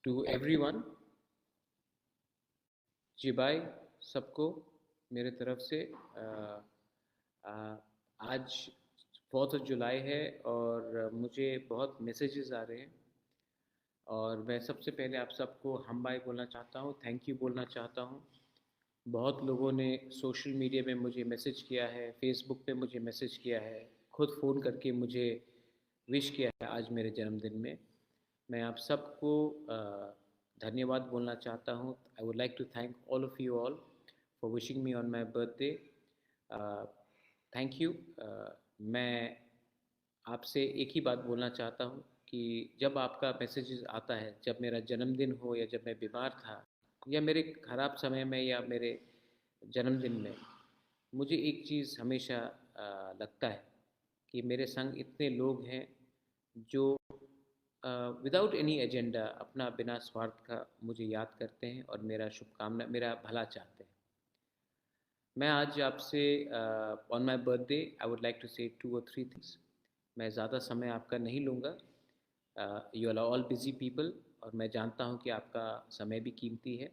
To everyone, जी भाई सबको मेरे तरफ से आज 4 जुलाई है और मुझे बहुत मैसेजेस आ रहे हैं और मैं सबसे पहले आप सबको हम भाई बोलना चाहता हूँ, थैंक यू बोलना चाहता हूँ। बहुत लोगों ने सोशल मीडिया में मुझे मैसेज किया है, फेसबुक पे मुझे मैसेज किया है, खुद फ़ोन करके मुझे विश किया है आज मेरे जन्मदिन में। मैं आप सबको धन्यवाद बोलना चाहता हूँ। I would like to thank all of you all for wishing me on my birthday. Thank you. मैं आपसे एक ही बात बोलना चाहता हूँ कि जब आपका मैसेज आता है, जब मेरा जन्मदिन हो या जब मैं बीमार था या मेरे ख़राब समय में या मेरे जन्मदिन में, मुझे एक चीज़ हमेशा लगता है कि मेरे संग इतने लोग हैं जो विदाउट एनी एजेंडा अपना बिना स्वार्थ का मुझे याद करते हैं और मेरा शुभकामना, मेरा भला चाहते हैं। मैं आज आपसे on my birthday I would like to say 2 or 3 things. मैं ज़्यादा समय आपका नहीं लूँगा। You are all busy people और मैं जानता हूँ कि आपका समय भी कीमती है।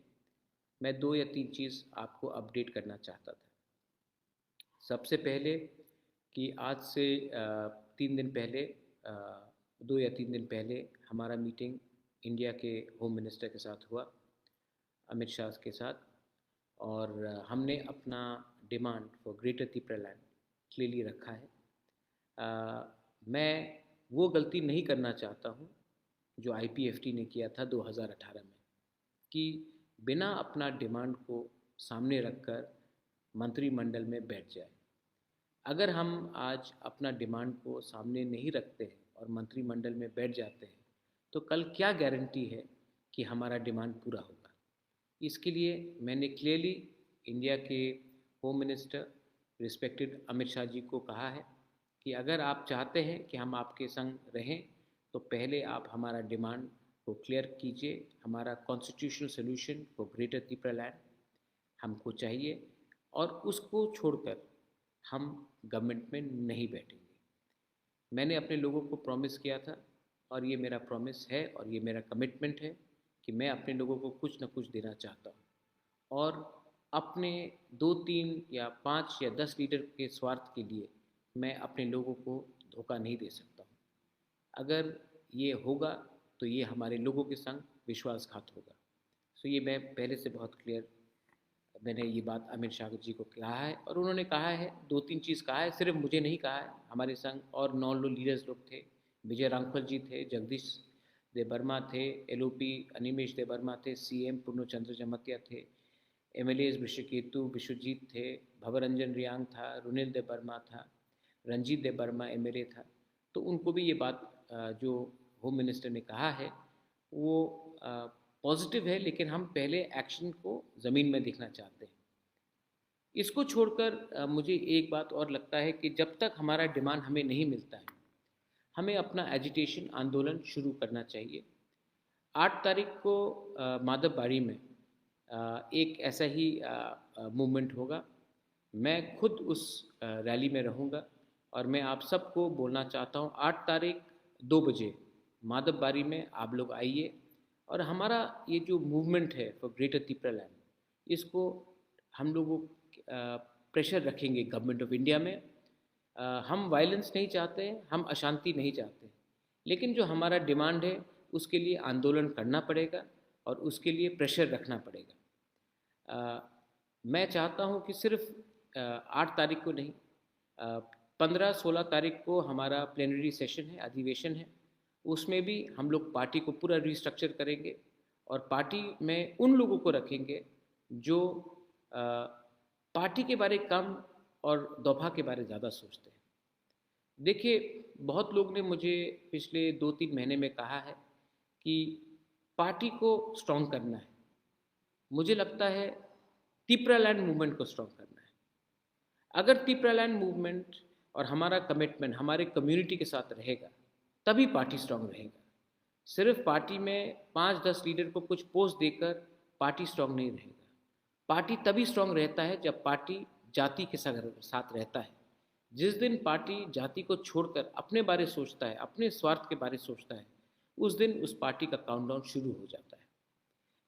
मैं 2 या 3 चीज़ आपको अपडेट करना चाहता था। सबसे पहले कि आज से 3 दिन पहले, 2 या 3 दिन पहले हमारा मीटिंग इंडिया के होम मिनिस्टर के साथ हुआ, अमित शाह के साथ, और हमने अपना demand for greater Tripura clearly रखा है। मैं वो गलती नहीं करना चाहता हूँ जो IPFT ने किया था 2018 में, कि बिना अपना डिमांड को सामने रखकर मंत्रिमंडल में बैठ जाए। अगर हम आज अपना डिमांड को सामने नहीं रखते हैं और मंत्रिमंडल में बैठ जाते हैं, तो कल क्या गारंटी है कि हमारा डिमांड पूरा होगा। इसके लिए मैंने क्लियरली इंडिया के home minister respected Amit Shah ji को कहा है कि अगर आप चाहते हैं कि हम आपके संग रहें, तो पहले आप हमारा डिमांड को क्लियर कीजिए। हमारा constitutional solution for greater Tripura हमको चाहिए और उसको छोड़कर हम गवर्नमेंट में नहीं बैठेंगे। मैंने अपने लोगों को प्रॉमिस किया था और ये मेरा प्रॉमिस है और ये मेरा कमिटमेंट है कि मैं अपने लोगों को कुछ न कुछ देना चाहता हूँ और अपने 2, 3 या 5 या 10 लीडर के स्वार्थ के लिए मैं अपने लोगों को धोखा नहीं दे सकता हूँ। अगर ये होगा तो ये हमारे लोगों के संग विश्वासघात होगा। सो ये मैं पहले से बहुत क्लियर, मैंने ये बात अमित शाह जी को कहा है और उन्होंने कहा है, 2-3 चीज़ कहा है, सिर्फ मुझे नहीं कहा है, हमारे संग और 9 लीडर्स लोग थे। विजय रांखल जी थे, जगदीश देवर्मा थे, LOP अनिमेश देवर्मा थे, CM पूर्णचंद्र जमतिया थे, MLAs विश्वकेतु विश्वजीत थे, भवरंजन रियांग था, रुनिल देवर्मा था, रंजीत देवर्मा MLA था। तो उनको भी ये बात जो होम मिनिस्टर ने कहा है वो पॉजिटिव है, लेकिन हम पहले एक्शन को ज़मीन में देखना चाहते हैं। इसको छोड़कर मुझे एक बात और लगता है कि जब तक हमारा डिमांड हमें नहीं मिलता है, हमें अपना एजिटेशन आंदोलन शुरू करना चाहिए। 8 तारीख को माधवबाड़ी में एक ऐसा ही मूवमेंट होगा। मैं खुद उस रैली में रहूँगा और मैं आप सबको बोलना चाहता हूँ, 8 तारीख 2 बजे माधवबाड़ी में आप लोग आइए और हमारा ये जो मूवमेंट है फॉर ग्रेटर त्रिपुरा इसको हम लोगों प्रेशर रखेंगे गवर्नमेंट ऑफ इंडिया में। हम वायलेंस नहीं चाहते हैं, हम अशांति नहीं चाहते, लेकिन जो हमारा डिमांड है उसके लिए आंदोलन करना पड़ेगा और उसके लिए प्रेशर रखना पड़ेगा। मैं चाहता हूँ कि सिर्फ 8 तारीख को नहीं, 15-16 तारीख को हमारा प्लेनरी सेशन है, अधिवेशन है, उसमें भी हम लोग पार्टी को पूरा रिस्ट्रक्चर करेंगे और पार्टी में उन लोगों को रखेंगे जो पार्टी के बारे कम और दफा के बारे ज़्यादा सोचते हैं। देखिए, बहुत लोग ने मुझे पिछले 2-3 महीने में कहा है कि पार्टी को स्ट्रॉन्ग करना है। मुझे लगता है त्रिपुरा लैंड मूवमेंट को स्ट्रॉन्ग करना है। अगर त्रिपुरा लैंड मूवमेंट और हमारा कमिटमेंट हमारे कम्युनिटी के साथ रहेगा, तभी पार्टी स्ट्रॉन्ग रहेगा। सिर्फ पार्टी में 5-10 लीडर को कुछ पोस्ट देकर पार्टी स्ट्रॉन्ग नहीं रहेगा। पार्टी तभी स्ट्रॉन्ग रहता है जब पार्टी जाति के साथ रहता है। जिस दिन पार्टी जाति को छोड़कर अपने बारे सोचता है, अपने स्वार्थ के बारे सोचता है, उस दिन उस पार्टी का काउंटडाउन शुरू हो जाता है।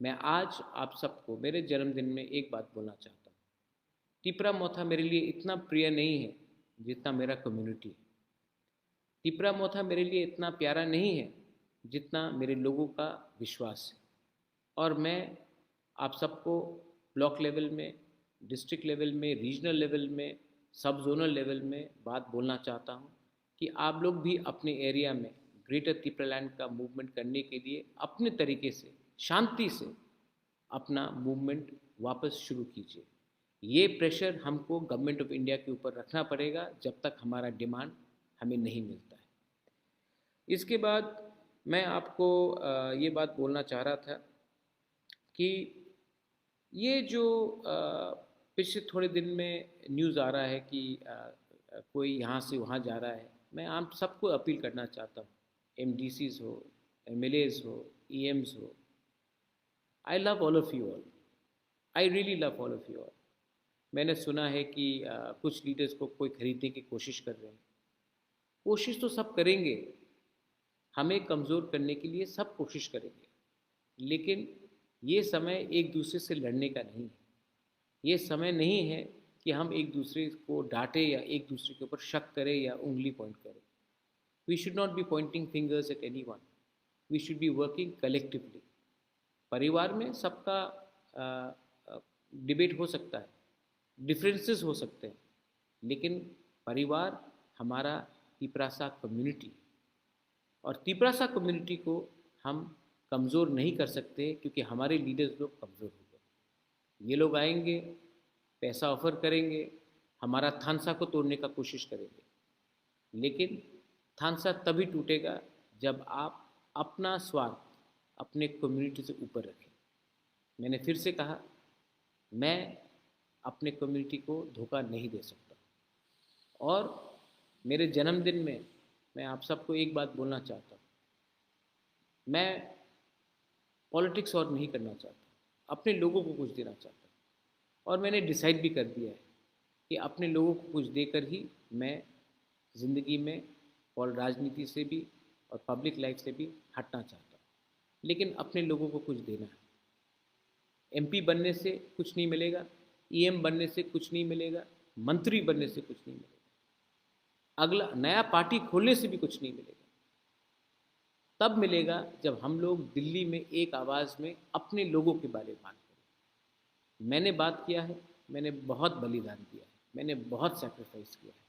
मैं आज आप सबको मेरे जन्मदिन में एक बात बोलना चाहता हूँ। तिपरा मोथा मेरे लिए इतना प्रिय नहीं है जितना मेरा कम्युनिटी है। तिपरा मोथा मेरे लिए इतना प्यारा नहीं है जितना मेरे लोगों का विश्वास है। और मैं आप सबको ब्लॉक लेवल में, डिस्ट्रिक्ट लेवल में, रीजनल लेवल में, सब जोनल लेवल में बात बोलना चाहता हूँ कि आप लोग भी अपने एरिया में ग्रेटर तिपरालैंड का मूवमेंट करने के लिए अपने तरीके से, शांति से अपना मूवमेंट वापस शुरू कीजिए। ये प्रेशर हमको गवर्नमेंट ऑफ इंडिया के ऊपर रखना पड़ेगा जब तक हमारा डिमांड हमें नहीं मिलता है। इसके बाद मैं आपको ये बात बोलना चाह रहा था कि ये जो पिछले थोड़े दिन में न्यूज़ आ रहा है कि कोई यहाँ से वहाँ जा रहा है, मैं आप सबको अपील करना चाहता हूँ, MDCs हो, MLAs हो, EMs हो, I love all of you all, I really love all of you all. मैंने सुना है कि कुछ लीडर्स को कोई खरीदने की कोशिश कर रहे हैं। कोशिश तो सब करेंगे, हमें कमज़ोर करने के लिए सब कोशिश करेंगे, लेकिन ये समय एक दूसरे से लड़ने का नहीं है। ये समय नहीं है कि हम एक दूसरे को डांटे या एक दूसरे के ऊपर शक करें या उंगली पॉइंट करें। We should not be pointing fingers at anyone, we should be working collectively. परिवार में सबका डिबेट हो सकता है, डिफरेंसेस हो सकते हैं, लेकिन परिवार हमारा तिपरासा कम्युनिटी, और तिपरासा कम्युनिटी को हम कमज़ोर नहीं कर सकते क्योंकि हमारे लीडर्स लोग कमज़ोर हो गए। ये लोग आएंगे, पैसा ऑफर करेंगे, हमारा थानसा को तोड़ने का कोशिश करेंगे, लेकिन थानसा तभी टूटेगा जब आप अपना स्वार्थ अपने कम्युनिटी से ऊपर रखें। मैंने फिर से कहा, मैं अपने कम्युनिटी को धोखा नहीं दे सकता। और मेरे जन्मदिन में मैं आप सबको एक बात बोलना चाहता हूँ, मैं पॉलिटिक्स और नहीं करना चाहता, अपने लोगों को कुछ देना चाहता हूँ। और मैंने डिसाइड भी कर दिया है कि अपने लोगों को कुछ देकर ही मैं ज़िंदगी में और राजनीति से भी और पब्लिक लाइफ से भी हटना चाहता हूँ, लेकिन अपने लोगों को कुछ देना है। MP बनने से कुछ नहीं मिलेगा, EM बनने से कुछ नहीं मिलेगा, मंत्री बनने से कुछ नहीं मिलेगा, अगला नया पार्टी खोलने से भी कुछ नहीं मिलेगा। तब मिलेगा जब हम लोग दिल्ली में एक आवाज़ में अपने लोगों के बारे में बात करें। मैंने बात किया है, मैंने बहुत बलिदान दिया है, मैंने बहुत सेक्रीफाइस किया है।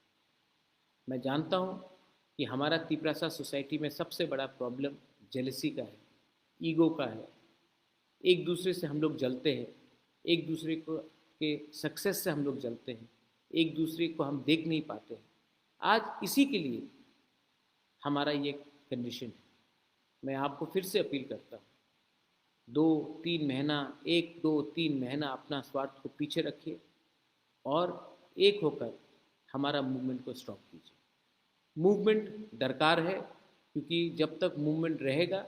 मैं जानता हूँ कि हमारा तिपरासा सोसाइटी में सबसे बड़ा प्रॉब्लम जेलसी का है, ईगो का है। एक दूसरे से हम लोग जलते हैं, एक दूसरे को के सक्सेस से हम लोग जलते हैं, एक दूसरे को हम देख नहीं पाते हैं। आज इसी के लिए हमारा ये कंडीशन है। मैं आपको फिर से अपील करता हूँ, 2-3 महीना, 1-2-3 महीना अपना स्वार्थ को पीछे रखिए और एक होकर हमारा मूवमेंट को स्टॉप कीजिए। मूवमेंट दरकार है क्योंकि जब तक मूवमेंट रहेगा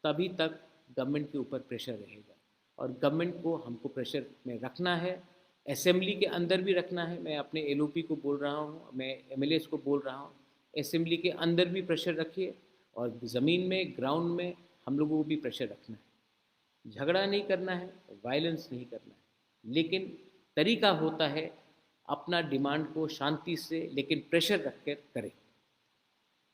तभी तक गवर्नमेंट के ऊपर प्रेशर रहेगा, और गवर्नमेंट को हमको प्रेशर में रखना है, असेंबली के अंदर भी रखना है। मैं अपने LOP को बोल रहा हूँ, मैं MLAs को बोल रहा हूँ, असेंबली के अंदर भी प्रेशर रखिए और ज़मीन में, ग्राउंड में हम लोगों को भी प्रेशर रखना है। झगड़ा नहीं करना है, वायलेंस नहीं करना है, लेकिन तरीका होता है अपना डिमांड को शांति से लेकिन प्रेशर रख कर करें।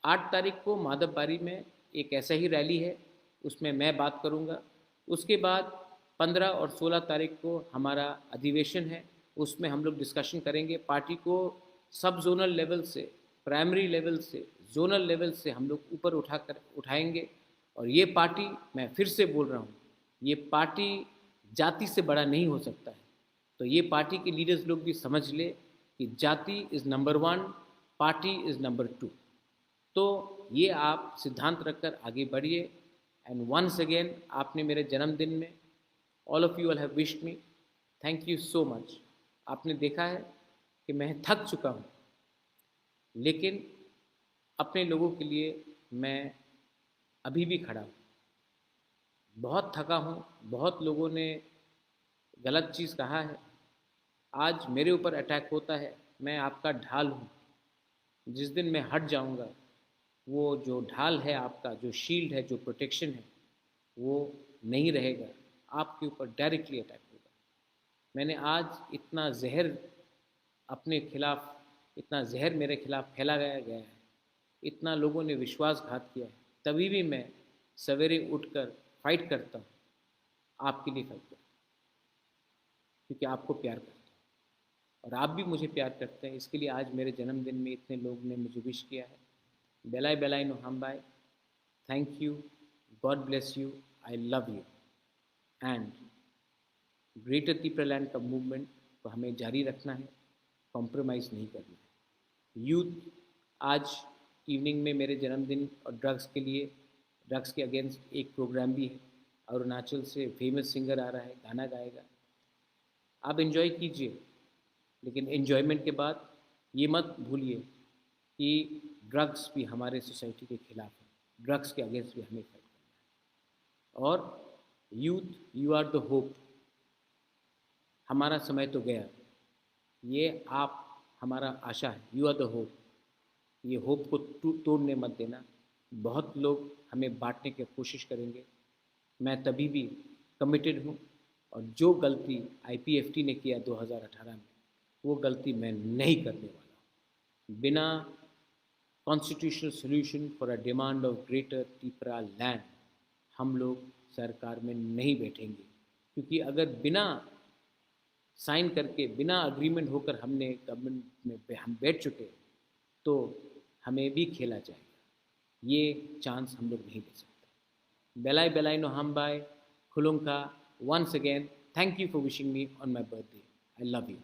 8 तारीख को माधवबारी में एक ऐसा ही रैली है, उसमें मैं बात करूंगा। उसके बाद 15 और 16 तारीख को हमारा अधिवेशन है, उसमें हम लोग डिस्कशन करेंगे। पार्टी को सब जोनल लेवल से, प्राइमरी लेवल से, जोनल लेवल से हम लोग ऊपर उठाएंगे। और ये पार्टी, मैं फिर से बोल रहा हूँ, ये पार्टी जाति से बड़ा नहीं हो सकता है। तो ये पार्टी के लीडर्स लोग भी समझ ले कि जाति is number 1, party is number 2। तो ये आप सिद्धांत रखकर आगे बढ़िए। एंड वंस अगेन, आपने मेरे जन्मदिन में all of you all have wished me, thank you so much. आपने देखा है कि मैं थक चुका हूँ, लेकिन अपने लोगों के लिए मैं अभी भी खड़ा हूँ। बहुत थका हूँ, बहुत लोगों ने गलत चीज़ कहा है, आज मेरे ऊपर अटैक होता है। मैं आपका ढाल हूँ, जिस दिन मैं हट जाऊँगा, वो जो ढाल है आपका, जो शील्ड है, जो प्रोटेक्शन है, वो नहीं रहेगा। आपके ऊपर डायरेक्टली अटैक होगा। मैंने आज इतना जहर अपने खिलाफ, इतना जहर मेरे खिलाफ फैलाया गया है, इतना लोगों ने विश्वासघात किया है, तभी भी मैं सवेरे उठकर फाइट करता हूँ, आपके लिए फाइट करता हूँ, क्योंकि आपको प्यार करता हूँ और आप भी मुझे प्यार करते हैं। इसके लिए आज मेरे जन्मदिन में इतने लोग ने मुझे विश किया है। बेलाई बेलाई नो हम bye, thank you, God bless you, I love you. And greater पीपललैंड का मूवमेंट को हमें जारी रखना है, कॉम्प्रोमाइज़ नहीं करना है। यूथ, आज इवनिंग में मेरे जन्मदिन और ड्रग्स के अगेंस्ट एक प्रोग्राम भी है। अरुणाचल से फेमस सिंगर आ रहा है, गाना गाएगा, आप इन्जॉय कीजिए, लेकिन इन्जॉयमेंट के बाद ये मत भूलिए कि ड्रग्स भी हमारे सोसाइटी के खिलाफ है, ड्रग्स के अगेंस्ट भी हमें फाइट करना है। और youth, you are the hope. हमारा समय तो गया, ये आप हमारा आशा है, यू आर द होप। ये होप को तोड़ने मत देना। बहुत लोग हमें बांटने की कोशिश करेंगे, मैं तभी भी कमिटेड हूँ, और जो गलती आईपीएफटी ने किया 2018 में, वो गलती मैं नहीं करने वाला हूँ। बिना constitutional solution for a demand of greater Tipra land हम लोग सरकार में नहीं बैठेंगे, क्योंकि अगर बिना साइन करके, बिना अग्रीमेंट होकर हमने गवर्नमेंट में हम बैठ चुके, तो हमें भी खेला जाएगा। ये चांस हम लोग नहीं ले सकते। बेलाई बेलाई नो हम bye खुलुंका, once again, thank you for wishing me on my birthday. I love you.